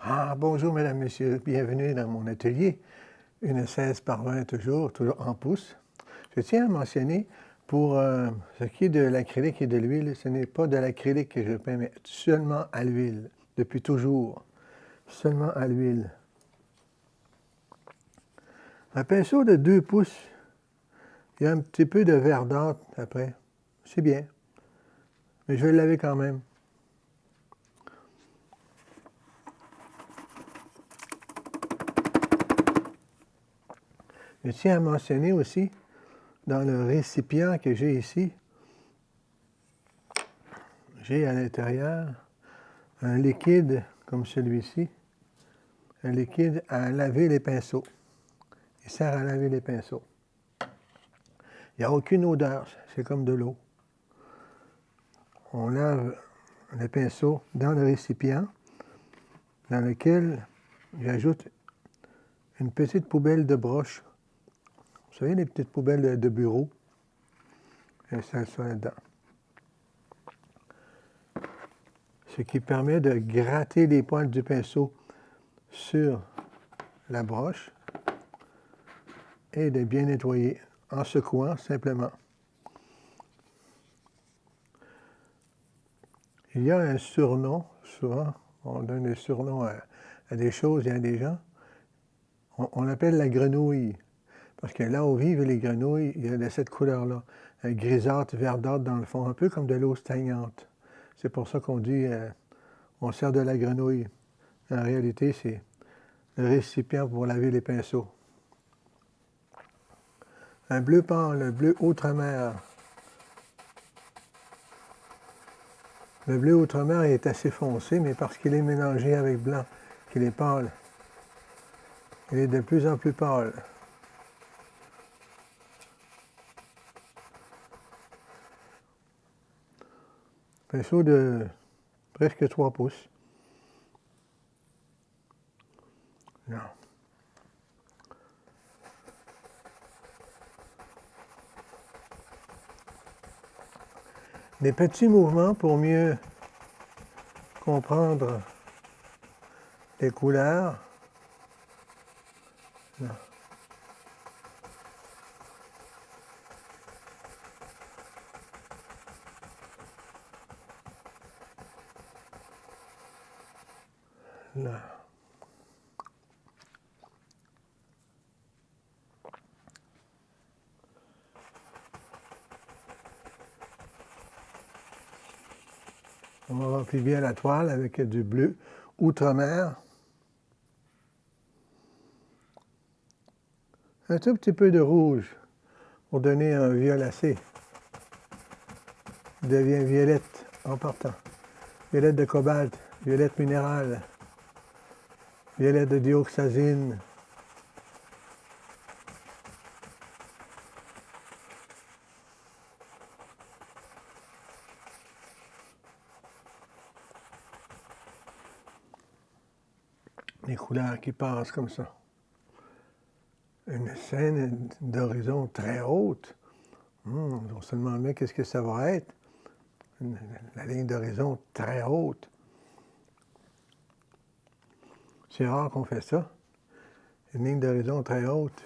Ah, bonjour, mesdames, messieurs. Bienvenue dans mon atelier. Une 16 par 20 toujours en pouces. Je tiens à mentionner, pour ce qui est de l'acrylique et de l'huile, ce n'est pas de l'acrylique que je peins, mais seulement à l'huile, depuis toujours. Seulement à l'huile. Un pinceau de 2 pouces, il y a un petit peu de verdâtre après. C'est bien, mais je vais le laver quand même. Je tiens à mentionner aussi, dans le récipient que j'ai ici, j'ai à l'intérieur un liquide comme celui-ci, un liquide à laver les pinceaux. Il sert à laver les pinceaux. Il n'y a aucune odeur, c'est comme de l'eau. On lave les pinceaux dans le récipient dans lequel j'ajoute une petite poubelle de broche. Vous savez, les petites poubelles de bureau. J'installe ça là-dedans. Ce qui permet de gratter les pointes du pinceau sur la broche et de bien nettoyer en secouant simplement. Il y a un surnom, souvent, on donne des surnoms à des choses et à des gens. On l'appelle la grenouille, parce que là où vivent les grenouilles, il y a de cette couleur-là, un grisâtre, verdâtre dans le fond, un peu comme de l'eau stagnante. C'est pour ça qu'on dit, on sert de la grenouille. En réalité, c'est le récipient pour laver les pinceaux. Un bleu pâle, le bleu outre-mer. Le bleu outre-mer est assez foncé, mais parce qu'il est mélangé avec blanc, qu'il est pâle. Il est de plus en plus pâle. Pinceau de presque 3 pouces. Non. Des petits mouvements pour mieux comprendre les couleurs. Non. Là. On remplit bien la toile avec du bleu outre-mer. Un tout petit peu de rouge pour donner un violacé. Il devient violette en partant. Violette de cobalt, violette minérale, violette de dioxazine. Les couleurs qui passent comme ça. Une scène d'horizon très haute. On se demande bien qu'est-ce que ça va être. La ligne d'horizon très haute. C'est rare qu'on fait ça. Une ligne d'horizon très haute.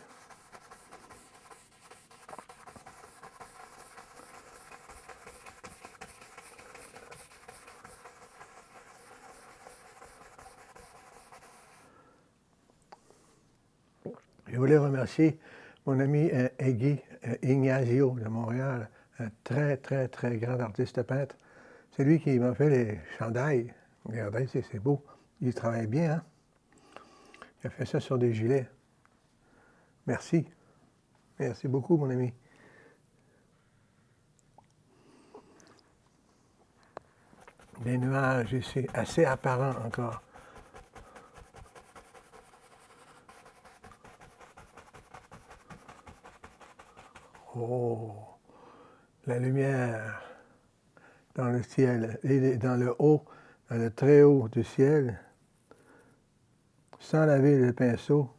Je voulais remercier mon ami Eggy Ignazio de Montréal, un très, très, très grand artiste peintre. C'est lui qui m'a fait les chandails. Regardez, c'est beau. Il travaille bien, hein? Il a fait ça sur des gilets. Merci. Merci beaucoup, mon ami. Les nuages ici, assez apparents encore. Oh, la lumière dans le ciel, et dans le haut, dans le très haut du ciel, sans laver le pinceau,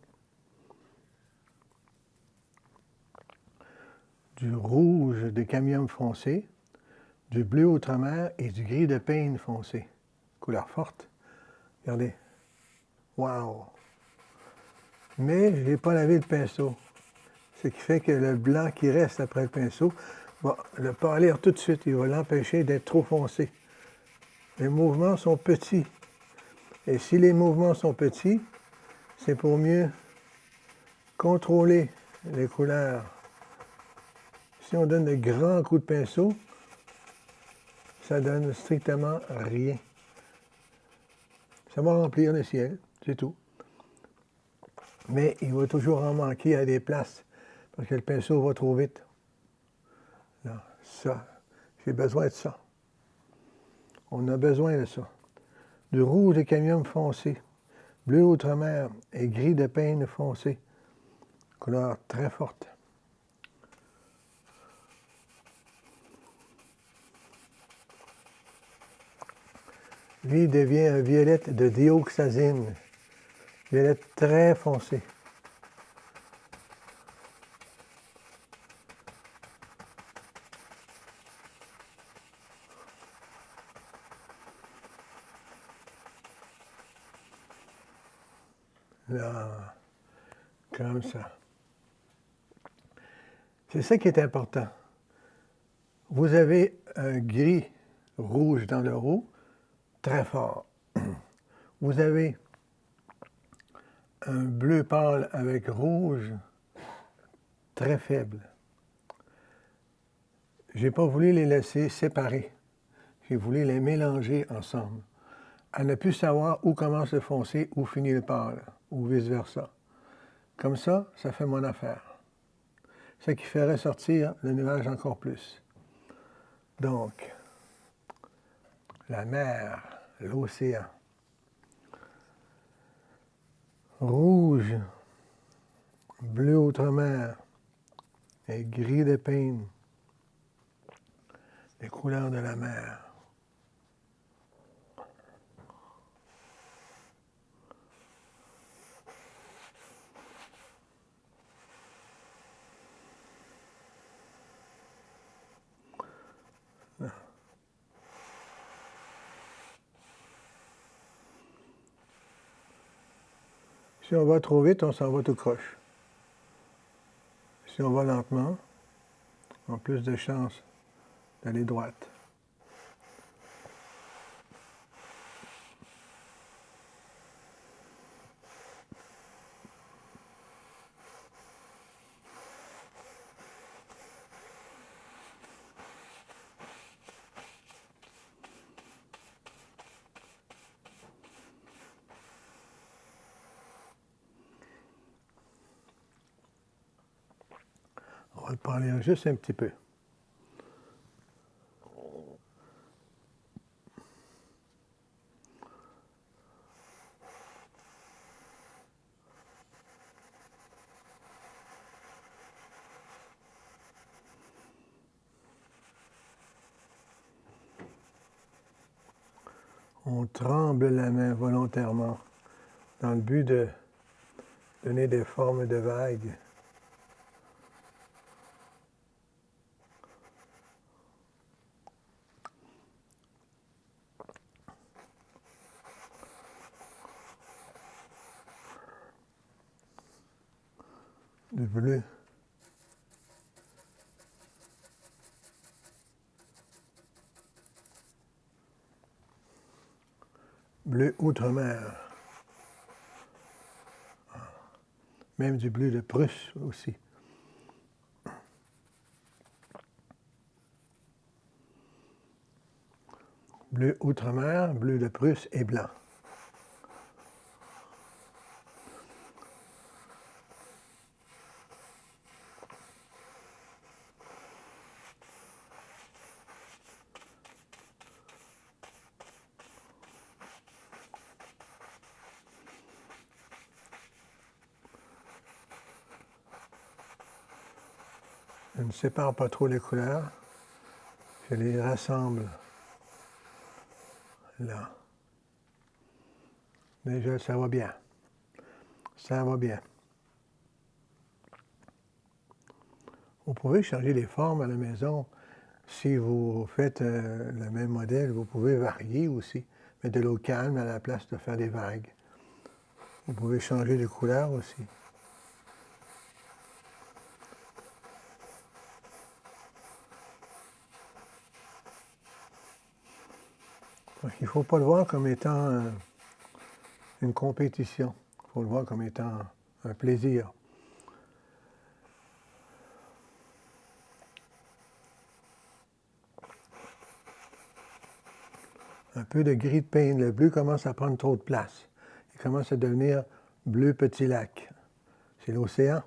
du rouge de cadmium foncé, du bleu outre-mer et du gris de peigne foncé. Couleur forte. Regardez. Wow! Mais je n'ai pas lavé le pinceau. Ce qui fait que le blanc qui reste après le pinceau va le pâlir tout de suite. Il va l'empêcher d'être trop foncé. Les mouvements sont petits. Et si les mouvements sont petits, c'est pour mieux contrôler les couleurs. Si on donne de grands coups de pinceau, ça donne strictement rien. Ça va remplir le ciel, c'est tout. Mais il va toujours en manquer à des places, parce que le pinceau va trop vite. Là, ça, j'ai besoin de ça. On a besoin de ça. Du rouge de cadmium foncé, bleu outre-mer et gris de peigne foncé. Couleur très forte. Lui devient un violette de dioxazine. Violette très foncé. Là, comme ça. C'est ça qui est important. Vous avez un gris rouge dans le roux, très fort. Vous avez un bleu pâle avec rouge, très faible. Je n'ai pas voulu les laisser séparés. J'ai voulu les mélanger ensemble. À ne plus savoir où commence le foncé, où finit le pâle, ou vice-versa. Comme ça fait mon affaire. Ce qui fait ressortir le nuage encore plus. Donc, la mer, l'océan. Rouge, bleu outre-mer et gris de peigne. Les couleurs de la mer. Si on va trop vite, on s'en va tout croche. Si on va lentement, on a plus de chances d'aller droite. On va le parler juste un petit peu. On tremble la main volontairement dans le but de donner des formes de vagues. Du bleu. Bleu outre-mer. Même du bleu de Prusse aussi. Bleu outre-mer, bleu de Prusse et blanc. Je ne sépare pas trop les couleurs. Je les rassemble là. Déjà, ça va bien. Ça va bien. Vous pouvez changer les formes à la maison. Si vous faites le même modèle, vous pouvez varier aussi. Mettre de l'eau calme à la place de faire des vagues. Vous pouvez changer de couleur aussi. Donc, il ne faut pas le voir comme étant une compétition. Il faut le voir comme étant un plaisir. Un peu de gris de pain. Le bleu commence à prendre trop de place. Il commence à devenir bleu petit lac. C'est l'océan.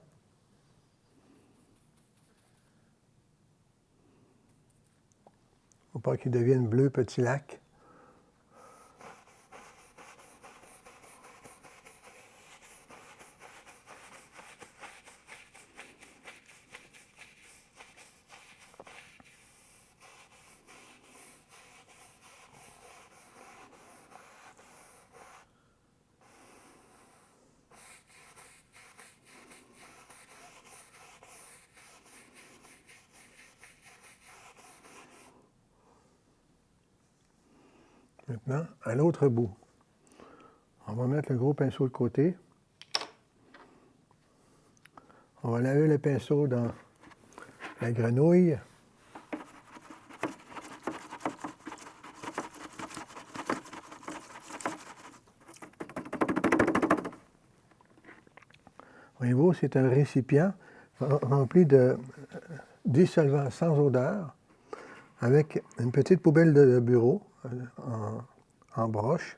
Il ne faut pas qu'il devienne bleu petit lac. Maintenant, à l'autre bout, on va mettre le gros pinceau de côté. On va laver le pinceau dans la grenouille. Voyez-vous, c'est un récipient rempli de dissolvant sans odeur avec une petite poubelle de bureau en broche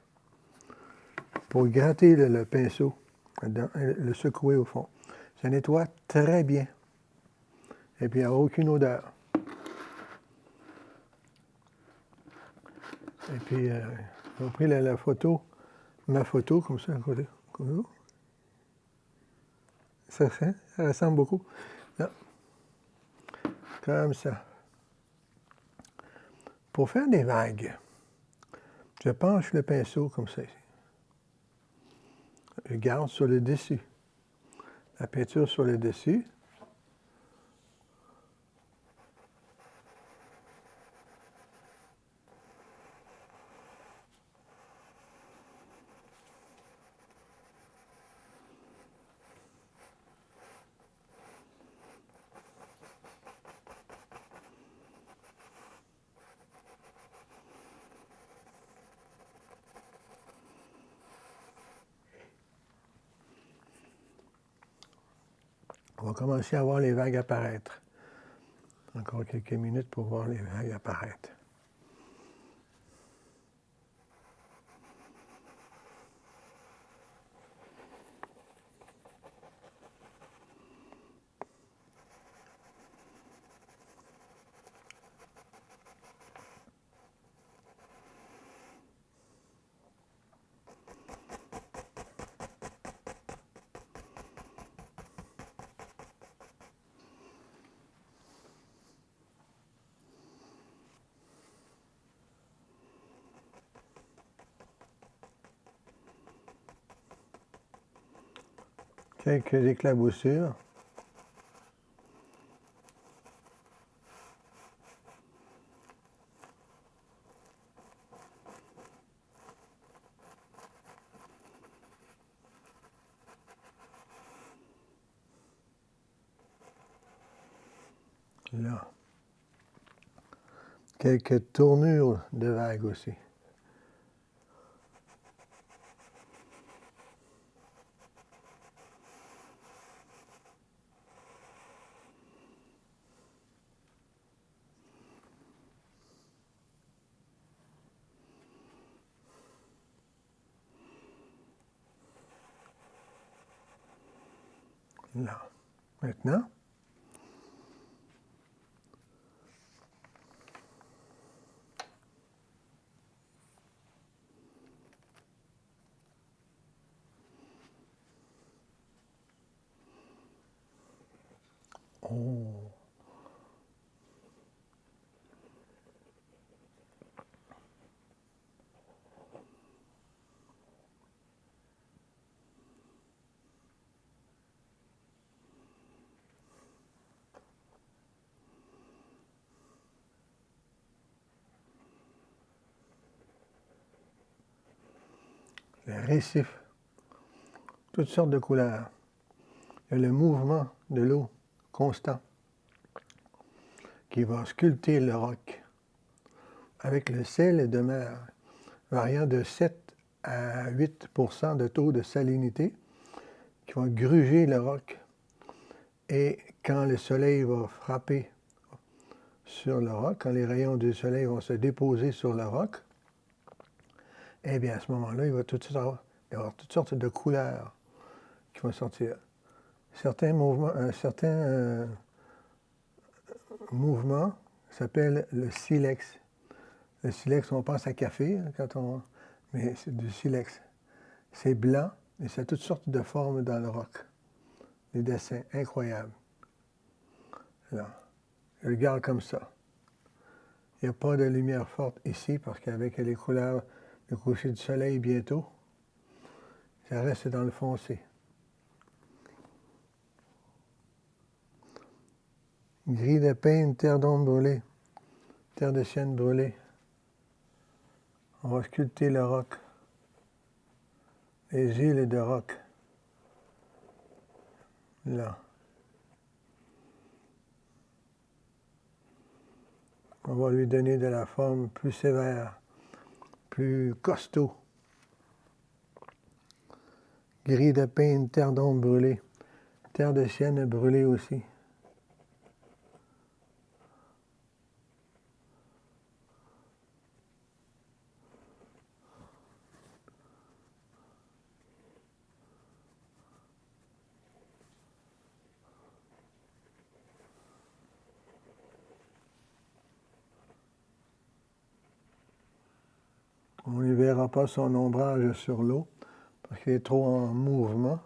pour gratter le pinceau, le secouer au fond. Ça nettoie très bien. Et puis, il n'y a aucune odeur. Et puis, j'ai pris la photo, ma photo, comme ça, à côté. Ça ressemble beaucoup. Là. Comme ça. Pour faire des vagues, je penche le pinceau comme ça. Je garde sur le dessus. La peinture sur le dessus. On va commencer à voir les vagues apparaître. Encore quelques minutes pour voir les vagues apparaître. Quelques éclaboussures. Là. Quelques tournures de vagues aussi. Là. Maintenant, oh. Le récif toutes sortes de couleurs. Il y a le mouvement de l'eau constant qui va sculpter le roc avec le sel de mer variant de 7 à 8 % de taux de salinité qui va gruger le roc. Et quand le soleil va frapper sur le roc, quand les rayons du soleil vont se déposer sur le roc, eh bien à ce moment-là, il va y avoir toutes sortes de couleurs qui vont sortir. Un certain mouvement s'appelle le silex. Le silex, on pense à café, mais c'est du silex. C'est blanc et ça a toutes sortes de formes dans le roc. Des dessins incroyables. Là, je le garde comme ça. Il n'y a pas de lumière forte ici parce qu'avec les couleurs du coucher du soleil bientôt, ça reste dans le foncé. Gris de peigne, terre d'ombre brûlée, terre de sienne brûlée. On va sculpter le roc, les îles de roc. Là. On va lui donner de la forme plus sévère, plus costaud. Gris de peigne, terre d'ombre brûlée, terre de sienne brûlée aussi. On ne verra pas son ombrage sur l'eau parce qu'il est trop en mouvement.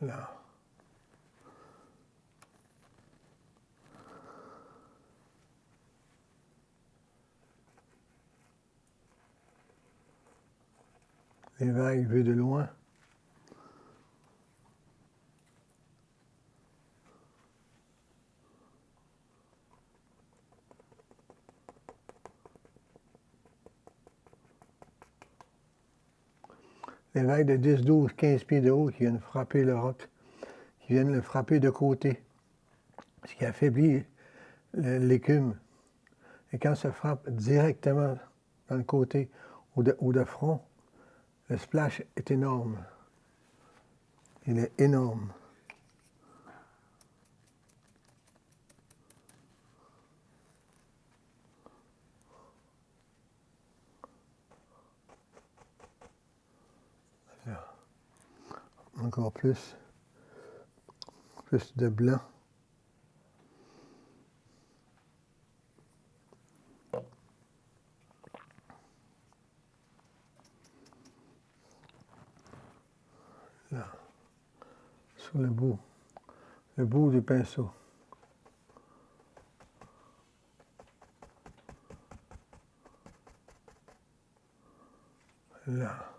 Là. Les vagues vues de loin. Les vagues de 10, 12, 15 pieds de haut qui viennent frapper le roc, qui viennent le frapper de côté, ce qui affaiblit l'écume. Et quand ça frappe directement dans le côté ou de front, le splash est énorme. Il est énorme. Là. Encore plus de blanc. Là. Sur le bout du pinceau. Là.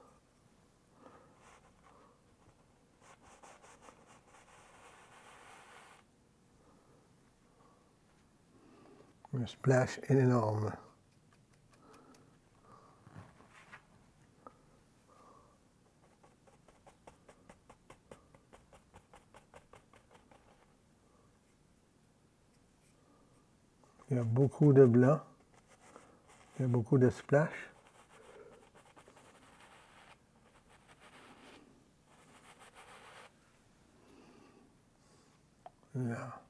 Un splash énorme. Il y a beaucoup de blanc. Il y a beaucoup de splash. Là.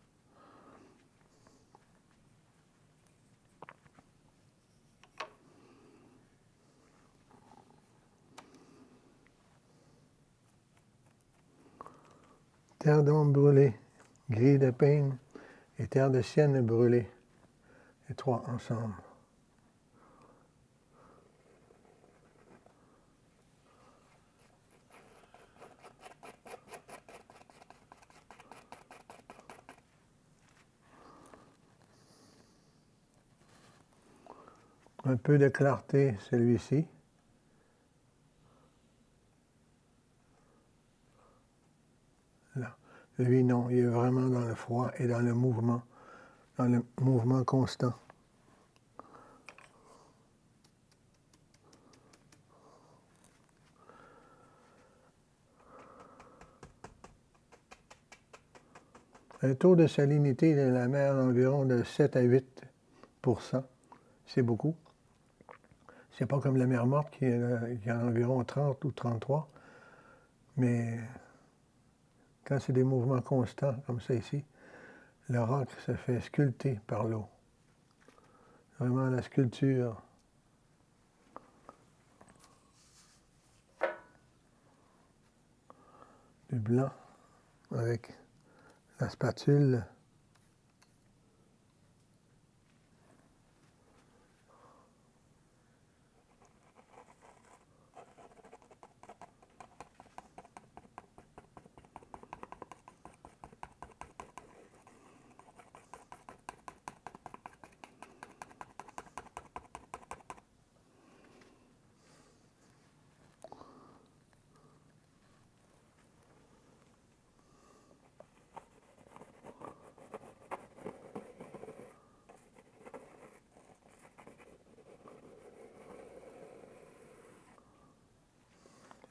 terre d'ombre brûlée, grille de peigne et terre de sienne brûlée, les trois ensemble. Un peu de clarté, celui-ci. Là. Lui, non, il est vraiment dans le froid et dans le mouvement constant. Un taux de salinité de la mer environ de 7 à 8%. C'est beaucoup. C'est pas comme la mer morte qui est à environ 30 ou 33. Mais quand c'est des mouvements constants, comme ça ici, le roc se fait sculpter par l'eau. Vraiment la sculpture. Du blanc avec la spatule.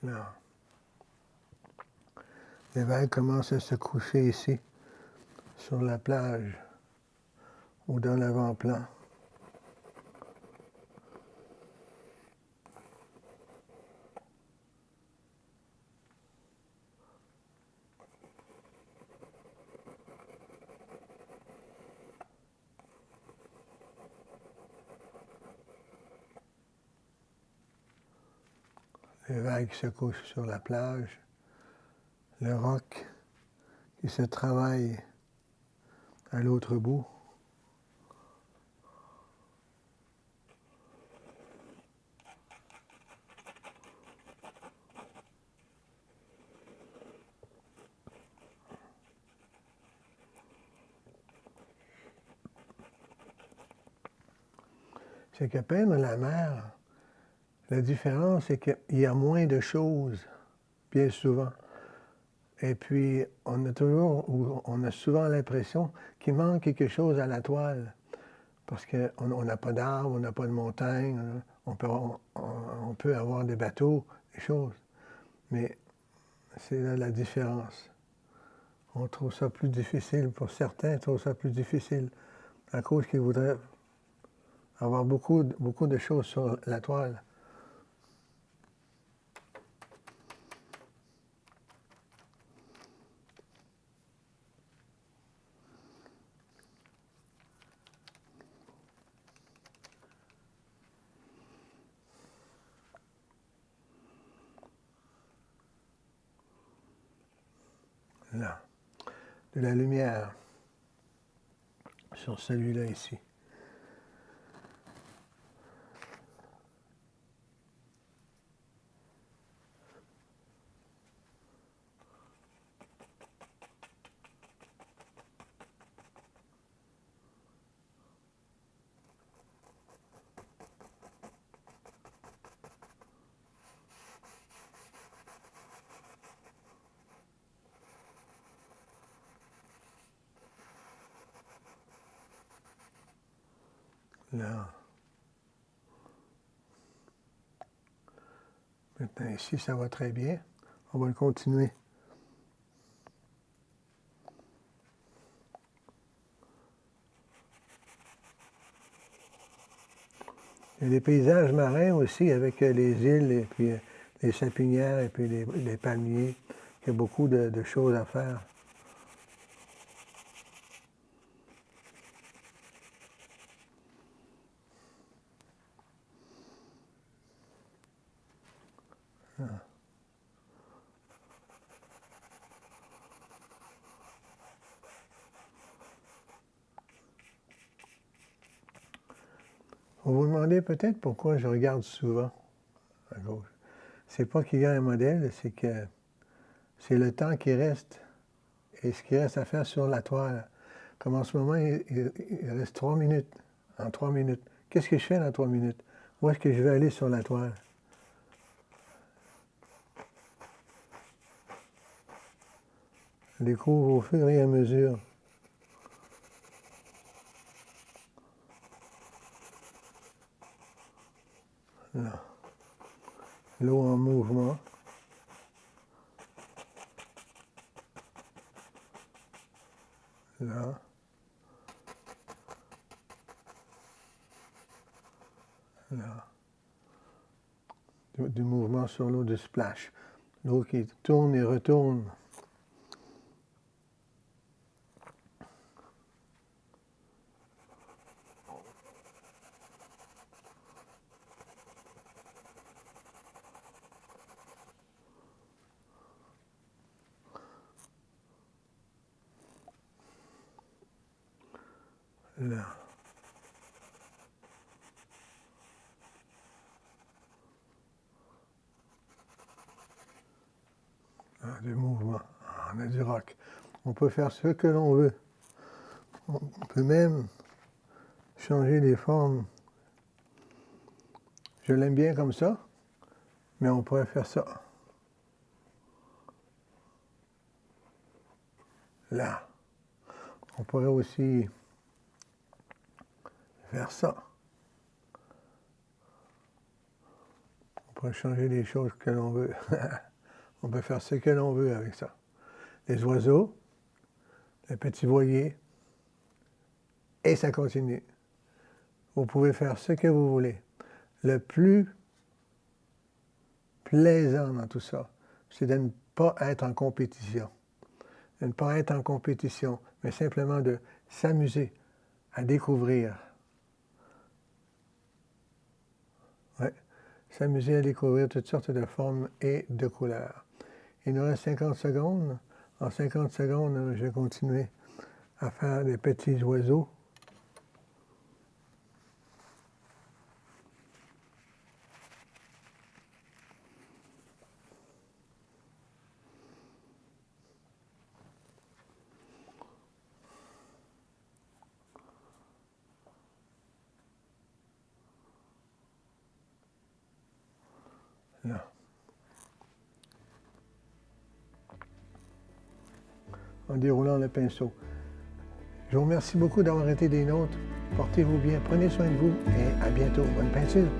Là. Les vagues commencent à se coucher ici, sur la plage ou dans l'avant-plan. Les vagues se couchent sur la plage. Le roc qui se travaille à l'autre bout. C'est que peindre la mer, la différence, c'est qu'il y a moins de choses, bien souvent. Et puis, on a souvent l'impression qu'il manque quelque chose à la toile. Parce qu'on n'a pas d'arbres, on n'a pas de montagnes, on peut avoir des bateaux, des choses. Mais c'est là la différence. On trouve ça plus difficile, pour certains, trouvent ça plus difficile, à cause qu'ils voudraient avoir beaucoup de choses sur la toile. Là, de la lumière sur celui-là ici. Là. Maintenant, ici, ça va très bien. On va le continuer. Il y a des paysages marins aussi, avec les îles, et puis les sapinières, et puis les palmiers. Il y a beaucoup de choses à faire. Vous vous demandez peut-être pourquoi je regarde souvent à gauche. C'est pas qu'il y a un modèle, c'est que c'est le temps qui reste et ce qui reste à faire sur la toile. Comme en ce moment, il reste 3 minutes. En 3 minutes. Qu'est-ce que je fais dans 3 minutes? Où est-ce que je vais aller sur la toile? Je découvre au fur et à mesure. Là. L'eau en mouvement. Là. Là. Du mouvement sur l'eau, du splash. L'eau qui tourne et retourne. Là. Ah, du mouvement. Ah, on a du rock. On peut faire ce que l'on veut. On peut même changer les formes. Je l'aime bien comme ça, mais on pourrait faire ça. Là. On pourrait aussi faire ça. On pourrait changer les choses que l'on veut. On peut faire ce que l'on veut avec ça. Les oiseaux, les petits voiliers, et ça continue. Vous pouvez faire ce que vous voulez. Le plus plaisant dans tout ça, c'est de ne pas être en compétition. De ne pas être en compétition, mais simplement de s'amuser à découvrir. Ouais. S'amuser à découvrir toutes sortes de formes et de couleurs. Il nous reste 50 secondes. En 50 secondes, je vais continuer à faire des petits oiseaux. Là. En déroulant le pinceau. Je vous remercie beaucoup d'avoir été des nôtres. Portez-vous bien, prenez soin de vous et à bientôt. Bonne peinture!